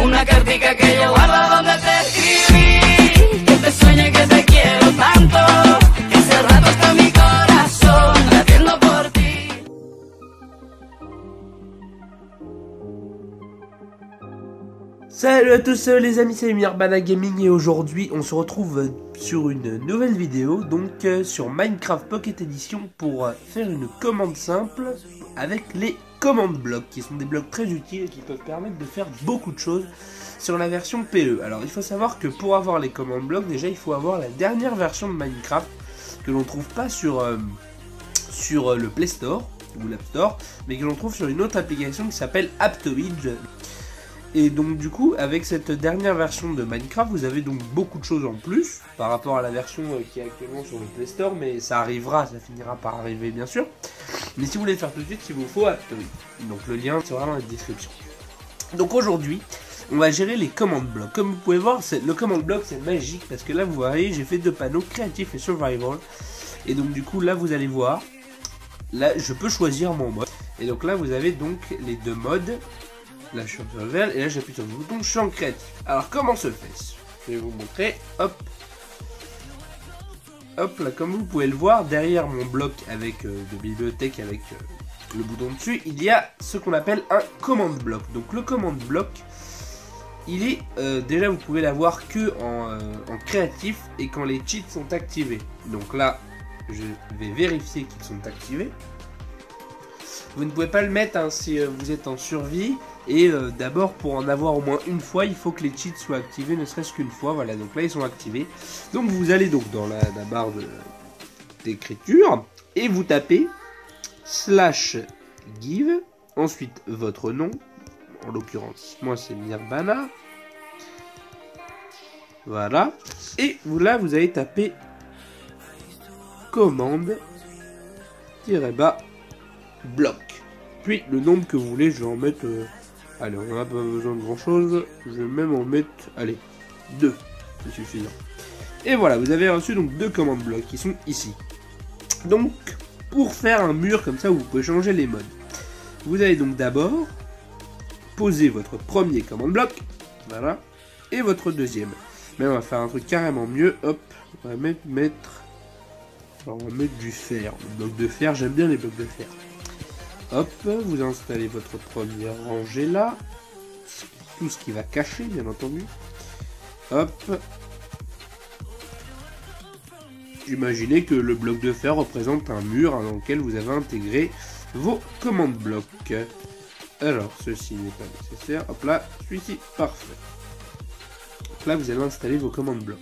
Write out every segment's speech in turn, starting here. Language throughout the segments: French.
una cartica que yo guardo donde te escribí, que te sueñe que te quiero tanto, que hace rato está mi corazón latiendo por ti. Salut à tous les amis, c'est Mirbana Gaming et aujourd'hui on se retrouve sur une nouvelle vidéo, donc sur Minecraft Pocket Edition pour faire une commande simple avec les commandes blocs qui sont des blocs très utiles et qui peuvent permettre de faire beaucoup de choses sur la version PE. Alors il faut savoir que pour avoir les commandes blocs, déjà il faut avoir la dernière version de Minecraft que l'on trouve pas sur le Play Store ou l'App Store, mais que l'on trouve sur une autre application qui s'appelle Aptoide. Et donc du coup, avec cette dernière version de Minecraft, vous avez donc beaucoup de choses en plus par rapport à la version qui est actuellement sur le Play Store, mais ça arrivera, ça finira par arriver bien sûr. Mais si vous voulez le faire tout de suite, il vous faut Aptoide. Donc le lien sera dans la description. Donc aujourd'hui, on va gérer les commandes blocs. Comme vous pouvez voir, le command bloc c'est magique parce que là vous voyez, j'ai fait deux panneaux, créatif et survival. Et donc du coup là vous allez voir, là je peux choisir mon mode. Et donc là vous avez donc les deux modes. Là je suis en survival et là j'appuie sur le bouton, je suis en créatif. Alors comment se fait-ce? Je vais vous montrer, hop. Hop là, comme vous pouvez le voir, derrière mon bloc avec de bibliothèque avec le bouton dessus, il y a ce qu'on appelle un command block. Donc le command block, il est déjà vous pouvez l'avoir que en créatif et quand les cheats sont activés. Donc là, je vais vérifier qu'ils sont activés. Vous ne pouvez pas le mettre hein, si vous êtes en survie. Et d'abord, pour en avoir au moins une fois, il faut que les cheats soient activés, ne serait-ce qu'une fois. Voilà, donc là, ils sont activés. Donc vous allez donc dans la barre d'écriture et vous tapez /give, ensuite votre nom. En l'occurrence, moi, c'est Mirbana. Voilà. Et là, vous allez taper commande-bas bloc. Puis le nombre que vous voulez, je vais en mettre... allez, on n'a pas besoin de grand chose. Je vais même en mettre... allez, 2. C'est suffisant. Et voilà, vous avez reçu donc deux commandes blocs qui sont ici. Donc, pour faire un mur comme ça, où vous pouvez changer les modes. Vous allez donc d'abord poser votre premier command bloc. Voilà. Et votre deuxième. Mais on va faire un truc carrément mieux. Hop, on va mettre... alors, on va mettre du fer. Le bloc de fer, j'aime bien les blocs de fer. Hop, vous installez votre première rangée là. Tout ce qui va cacher, bien entendu. Hop. Imaginez que le bloc de fer représente un mur dans lequel vous avez intégré vos commandes blocs. Alors, ceci n'est pas nécessaire. Hop là, celui-ci, parfait. Donc là, vous allez installer vos commandes blocs.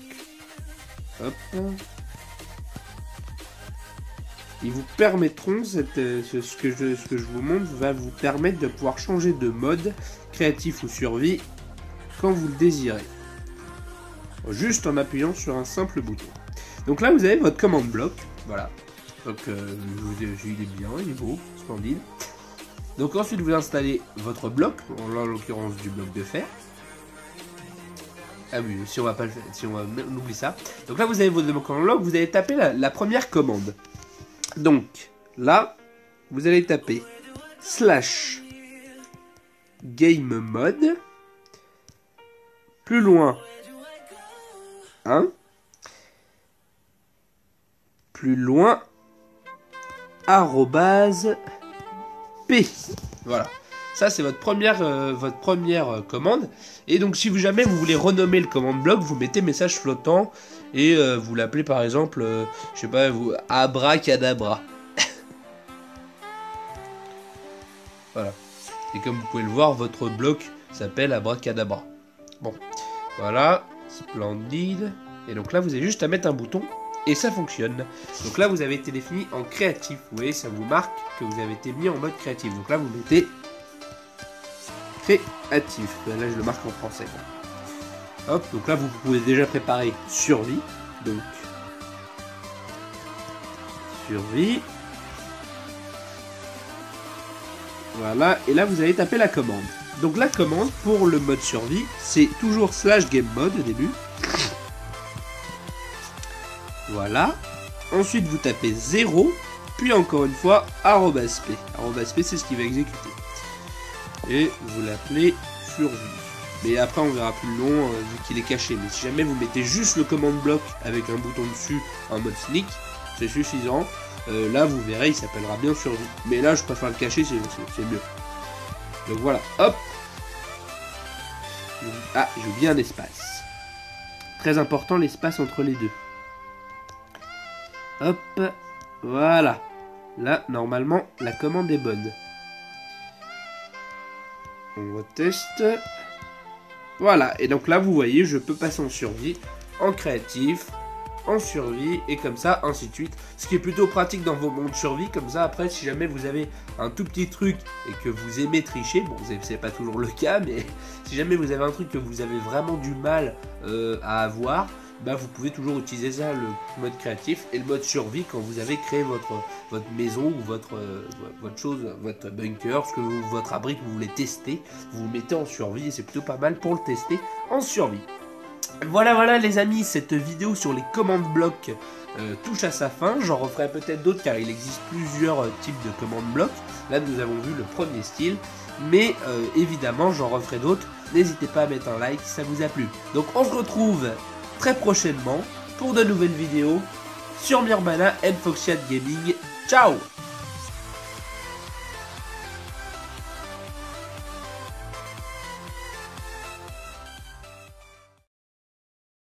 Hop. Ils vous permettront, ce que je vous montre va vous permettre de pouvoir changer de mode, créatif ou survie, quand vous le désirez. Juste en appuyant sur un simple bouton. Donc là, vous avez votre command bloc. Voilà. Donc, il est bien, il est beau, splendide. Donc ensuite, vous installez votre bloc, en l'occurrence du bloc de fer. Ah oui, si on va pas le faire, si on oublie ça. Donc là, vous avez votre command bloc, vous allez taper la première commande. Donc, là, vous allez taper /game mode, plus loin 1, plus loin @p. Voilà. Ça, c'est votre première commande. Et donc, si jamais vous voulez renommer le command block, vous mettez message flottant et vous l'appelez par exemple, je sais pas, vous abracadabra. Voilà. Et comme vous pouvez le voir, votre bloc s'appelle abracadabra. Bon, voilà, splendide. Et donc là, vous avez juste à mettre un bouton et ça fonctionne. Donc là, vous avez été défini en créatif. Vous voyez, ça vous marque que vous avez été mis en mode créatif. Donc là, vous mettez créatif. Là, je le marque en français. Hop, donc là, vous pouvez déjà préparer survie. Donc, survie. Voilà, et là, vous allez taper la commande. Donc la commande pour le mode survie, c'est toujours /game mode au début. Voilà. Ensuite, vous tapez 0, puis encore une fois, @p. @p, c'est ce qui va exécuter. Et vous l'appelez survie. Mais après on verra plus le long vu qu'il est caché. Mais si jamais vous mettez juste le command block avec un bouton dessus en mode sneak, c'est suffisant. Là vous verrez, il s'appellera bien survie. Mais là je préfère le cacher, c'est mieux. Donc voilà, hop. Ah, j'ai oublié un espace. Très important l'espace entre les deux. Hop, voilà. Là, normalement, la commande est bonne. On reteste. Voilà, et donc là, vous voyez, je peux passer en survie, en créatif, en survie, et comme ça, ainsi de suite. Ce qui est plutôt pratique dans vos mondes survie, comme ça, après, si jamais vous avez un tout petit truc et que vous aimez tricher, bon, c'est pas toujours le cas, mais si jamais vous avez un truc que vous avez vraiment du mal à avoir, bah vous pouvez toujours utiliser ça, le mode créatif et le mode survie quand vous avez créé votre maison ou votre chose, votre bunker, votre abri que vous voulez tester, vous vous mettez en survie et c'est plutôt pas mal pour le tester en survie. Voilà les amis, cette vidéo sur les command blocs touche à sa fin. J'en referai peut-être d'autres car il existe plusieurs types de command blocs. Là nous avons vu le premier style, mais évidemment j'en referai d'autres. N'hésitez pas à mettre un like si ça vous a plu. Donc on se retrouve très prochainement pour de nouvelles vidéos sur Myrbana and Foxyat Gaming. Ciao!